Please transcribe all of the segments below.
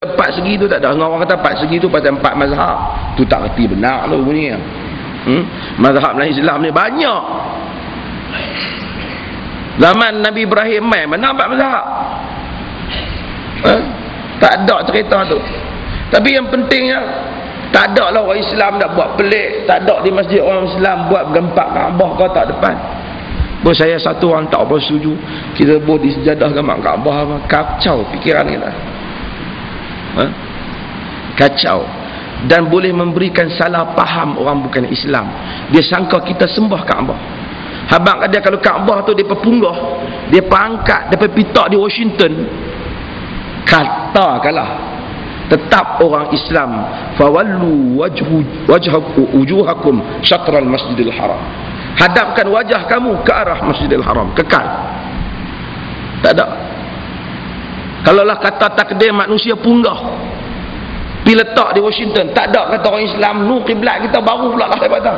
empat segi tu tak ada. Orang kata empat segi tu pasal empat mazhab. Tu tak reti benar tu bunyi. Mazhab dalam Islam ni banyak. Zaman Nabi Ibrahim mana empat mazhab? Tak ada cerita tu. Tapi yang pentingnya tak ada lah orang Islam nak buat pelik. Tak ada di masjid orang Islam buat bergempak Kaabah kau tak depan. Bos saya satu orang tak apa setuju. Kita buat di sejadah gambar Kaabah apa. Kacau fikiran kita. Kacau. Dan boleh memberikan salah faham orang bukan Islam. Dia sangka kita sembah Kaabah. Habang dia kalau Kaabah tu dia perpunggah, dia pangkat, dia pitak di Washington. Katakanlah tetap orang Islam fawallu wujuhakum syatral masjidil haram, hadapkan wajah kamu ke arah masjidil haram, kekal. Tak ada. Kalaulah kata takdir manusia punggah pi letak di Washington, tak ada kata orang Islam nu kiblat kita baru pula lah daripada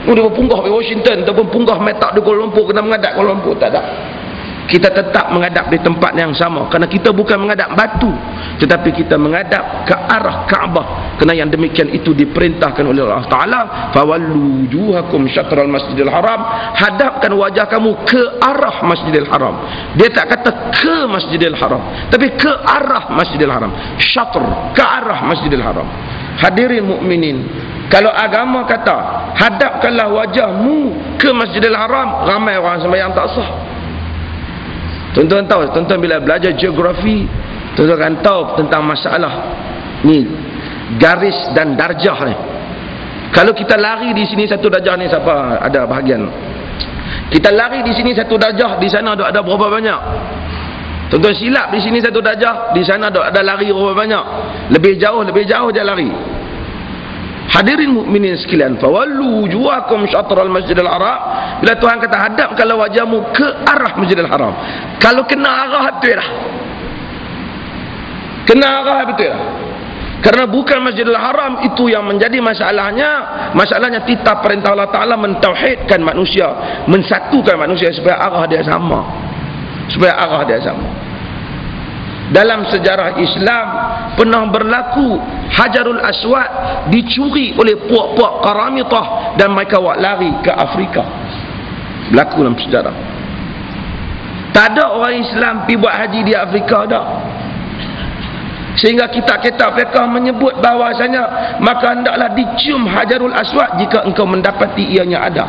nu dia punggah di Washington ataupun punggah metak di Kuala Lumpur kena menghadap Kuala Lumpur, tak ada. Kita tetap menghadap di tempat yang sama kerana kita bukan menghadap batu tetapi kita menghadap ke arah Kaabah, kerana yang demikian itu diperintahkan oleh Allah Ta'ala. Fawallu wujuhakum syatral masjidil haram, hadapkan wajah kamu ke arah masjidil haram. Dia tak kata ke masjidil haram tapi ke arah masjidil haram, syatr, ke arah masjidil haram. Hadirin mukminin, kalau agama kata hadapkanlah wajahmu ke masjidil haram, ramai orang sembahyang tak sah. Tuan-tuan tahu, tuan-tuan bila belajar geografi, tuan-tuan akan tahu tentang masalah ni, garis dan darjah ni. Kalau kita lari di sini satu darjah ni, siapa ada bahagian? Kita lari di sini satu darjah, di sana ada berapa banyak? Tuan-tuan silap di sini satu darjah, di sana ada lari berapa banyak? Lebih jauh dia lari. Hadirin mukminin sekalian, fawallu wujuhakum syatral masjidil haram. Bila Tuhan kata hadapkanlah wajahmu ke arah masjidil haram, kalau kena arah betul dah. Kena arah betul dah. Kerana bukan masjidil haram itu yang menjadi masalahnya. Masalahnya titah perintah Allah Ta'ala mentauhidkan manusia, mensatukan manusia supaya arah dia sama. Dalam sejarah Islam pernah berlaku Hajarul Aswad dicuri oleh puak-puak Qaramitah dan mereka lari ke Afrika. Berlaku dalam sejarah. Tak ada orang Islam pergi buat haji di Afrika dah. Sehingga kitab-kitab fiqh menyebut bahawasanya maka hendaklah dicium Hajarul Aswad jika engkau mendapati ianya ada.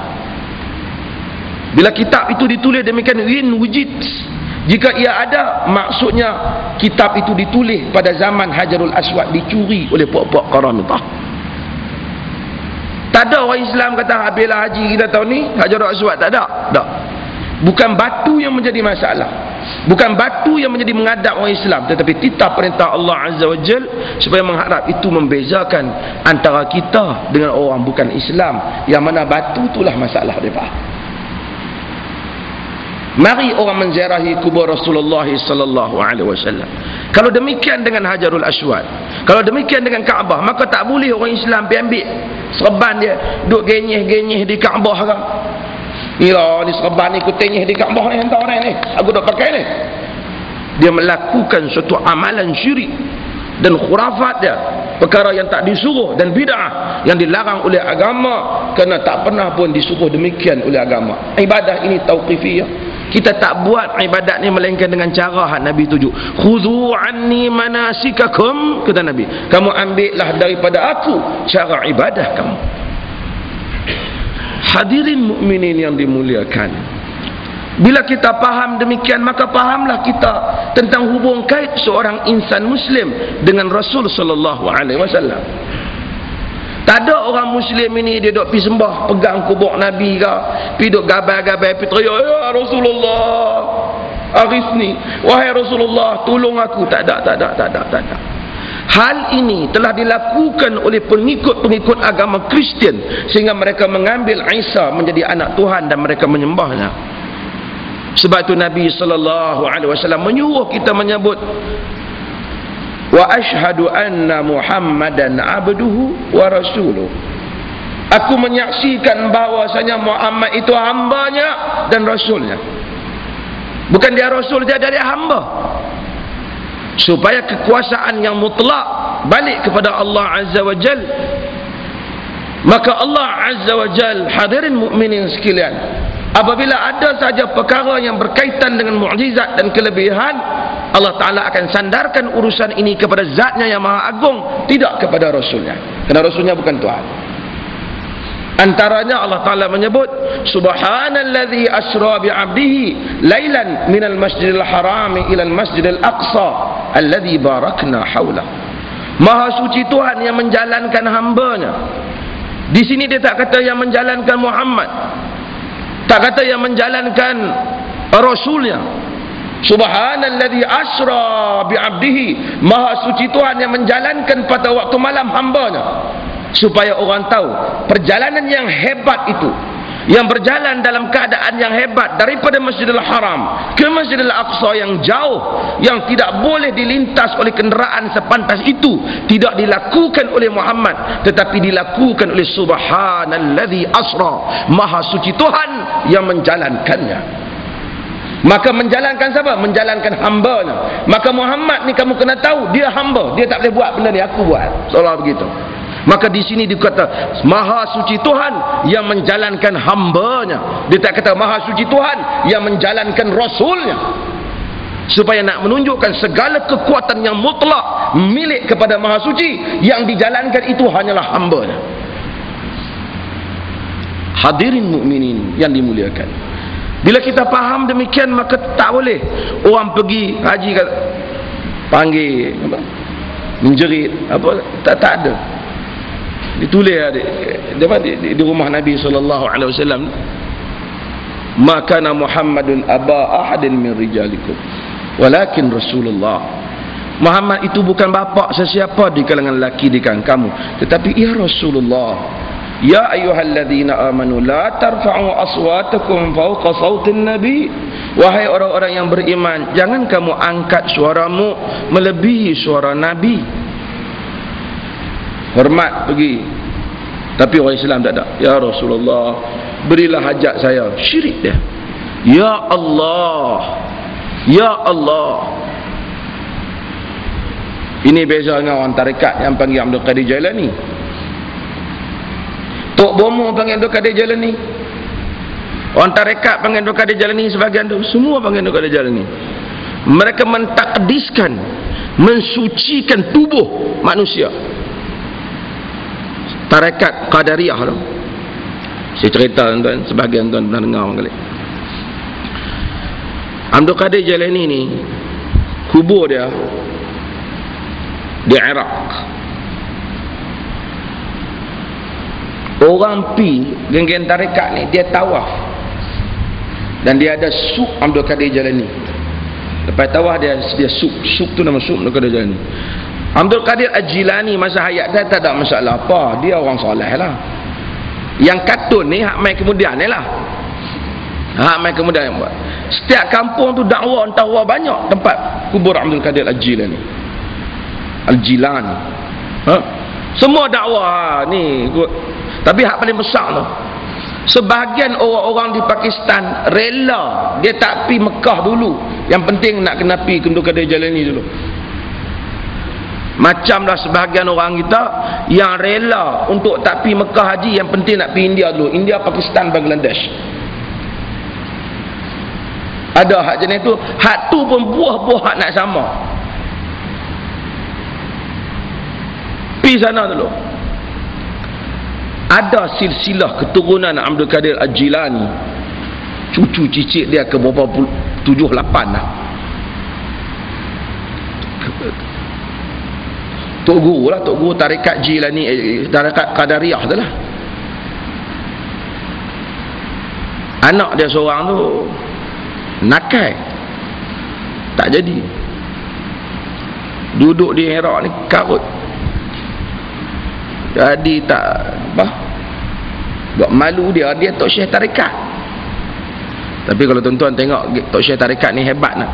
Bila kitab itu ditulis demikian, in wujid, jika ia ada, maksudnya kitab itu ditulis pada zaman Hajarul Aswad dicuri oleh puak-puak Qaramitah. Tak ada orang Islam kata habislah haji kita tahun ni Hajarul Aswad, tak ada. Tak. Bukan batu yang menjadi masalah, bukan batu yang menjadi menghadap orang Islam, tetapi titah perintah Allah Azza wa Jal supaya mengharap itu membezakan antara kita dengan orang bukan Islam, yang mana batu itulah masalah mereka. Mari orang menziarahi kubur Rasulullah sallallahu alaihi wasallam. Kalau demikian dengan Hajarul Aswad, kalau demikian dengan Kaabah, maka tak boleh orang Islam pergi ambil serban dia duk genyeh-genyeh di Kaabah kan. Ni serban ni aku tenyeh di Kaabah ni, hantar orang ni, aku dah pakai ni. Dia melakukan suatu amalan syirik dan khurafat dia, perkara yang tak disuruh dan bid'ah yang dilarang oleh agama, kerana tak pernah pun disuruh demikian oleh agama. Ibadah ini tauqifiyah. Kita tak buat ibadat ni melainkan dengan cara Nabi tuju. Khudhu anni manasikakum, kata Nabi, kamu ambillah daripada aku cara ibadah kamu. Hadirin mukminin yang dimuliakan, bila kita faham demikian, maka fahamlah kita tentang hubung kait seorang insan muslim dengan Rasul sallallahu alaihi wasallam. Tak ada orang muslim ini dia duk pergi sembah pegang kubur Nabi ke, pergi duk gabai-gabai, pergi teriak, ya Rasulullah aghithni, wahai Rasulullah tolong aku. Tak ada. Hal ini telah dilakukan oleh pengikut-pengikut agama Kristian, sehingga mereka mengambil Isa menjadi anak Tuhan dan mereka menyembahnya. Sebab itu Nabi sallallahu alaihi wasallam menyuruh kita menyebut wa asyhadu anna Muhammadan abduhu wa rasuluh. Aku menyaksikan bahawasanya Muhammad itu hambanya dan rasulnya. Bukan dia rasul, dia hamba. supaya kekuasaan yang mutlak balik kepada Allah Azza wa Jal. Maka Allah Azza wa Jal, hadirin mukminin sekalian, apabila ada saja perkara yang berkaitan dengan mukjizat dan kelebihan, Allah Ta'ala akan sandarkan urusan ini kepada zatnya yang maha agung, tidak kepada Rasulnya, kerana Rasulnya bukan Tuhan. Antaranya Allah Ta'ala menyebut, Subhanalladzi asra bi'abdihi lailan minal masjidil harami ilal masjidil aqsa alladzi barakna hawlah. Maha suci Tuhan yang menjalankan hambanya. Di sini dia tak kata yang menjalankan Muhammad, tak kata yang menjalankan Rasulnya. Subhanalladzi asra bi'abdihi, maha suci Tuhan yang menjalankan pada waktu malam hambanya, supaya orang tahu perjalanan yang hebat itu, yang berjalan dalam keadaan yang hebat daripada Masjidil Haram ke Masjidil Aqsa yang jauh, yang tidak boleh dilintas oleh kenderaan sepantas itu, tidak dilakukan oleh Muhammad, tetapi dilakukan oleh Subhanalladzi asra, maha suci Tuhan yang menjalankannya. Maka menjalankan siapa? Menjalankan hambanya. Maka Muhammad ni kamu kena tahu, dia hamba, dia tak boleh buat benda ni, aku buat, seolah begitu. Maka di sini dikata maha suci Tuhan yang menjalankan hambanya. Dia tak kata maha suci Tuhan yang menjalankan Rasulnya, supaya nak menunjukkan segala kekuatan yang mutlak milik kepada maha suci, yang dijalankan itu hanyalah hambanya. Hadirin mukminin yang dimuliakan, bila kita faham demikian, maka tak boleh orang pergi haji panggil apa, menjerit apa, tak ada. Ditulis di rumah Nabi SAW, maka Muhammadun aba ahadin min rijalikum walakin Rasulullah. Muhammad itu bukan bapa sesiapa di kalangan lelaki di kalangan kamu, tetapi ia Rasulullah. Ya ayyuhalladzina amanu la tarfa'u aswatakum fawqa sautin nabi. Wahai orang-orang yang beriman, jangan kamu angkat suaramu melebihi suara Nabi. Hormat pergi, tapi orang Islam tak ada. Ya Rasulullah, berilah hajat saya. Syirik dia. Ya Allah, ya Allah. Ini beza dengan orang tarekat yang panggil Abdul Qadir Jailani. Tok Bomo panggil Abdul Qadir Jailani, orang tarekat panggil Abdul Qadir Jailani, sebagian tu semua panggil Abdul Qadir Jailani. Mereka mentakdiskan, mensucikan tubuh manusia. Tarekat Qadariyah tu, saya cerita tuan-tuan, sebahagian tuan pernah dengar orang kali. Abdul Qadir Jailani ni kubur dia di Iraq. Orang pi geng-geng tarekat ni, dia tawaf dan dia ada sup Abdul Qadir Jailani. Lepas tawaf dia sup tu nama sup Abdul Qadir Jailani. Abdul Qadir Al-Jilani masa hayat dia tak ada masalah apa, dia orang soleh lah. Yang katun ni hak mai kemudian ni lah, hak mai kemudian yang buat. Setiap kampung tu dakwah, entah banyak tempat kubur Abdul Qadir Al-Jilani, Al-Jilani, semua dakwah ni. Tapi hak paling besar tu, sebahagian orang-orang di Pakistan rela dia tak pi Mekah dulu, yang penting nak kena pi Abdul Qadir Jailani dulu. Macamlah sebahagian orang kita yang rela untuk tak pi Mekah haji, yang penting nak pi India dulu, India, Pakistan, Bangladesh. Ada hak jenis tu, hak tu pun buah-buah hak nak sama. Pi sana dulu. Ada silsilah keturunan Abdul Qadir Al-Jilani, cucu cicit dia ke berapa 7-8 lah. Tok Guru lah, Tok Guru tarekat Jilani, tarekat Qadariyah tu lah. Anak dia seorang tu nakal, tak jadi, duduk di Iraq ni karut, jadi tak apa, buat malu dia Tok Syekh tarekat. Tapi kalau tuan-tuan tengok Tok Syekh tarekat ni hebat lah.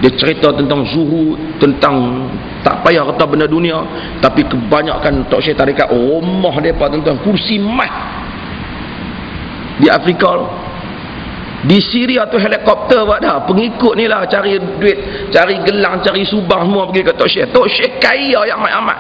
Dia cerita tentang zuhud, tentang tak payah kata benda dunia, tapi kebanyakan Tok Syekh tarekat rumah depa tuan-tuan kursi emas di Afrika. Di Syria tu helikopter buat dah. Pengikut ni lah cari duit, cari gelang, cari subang semua pergi ke Tok Syekh. Tok Syekh kaya yang amat-amat.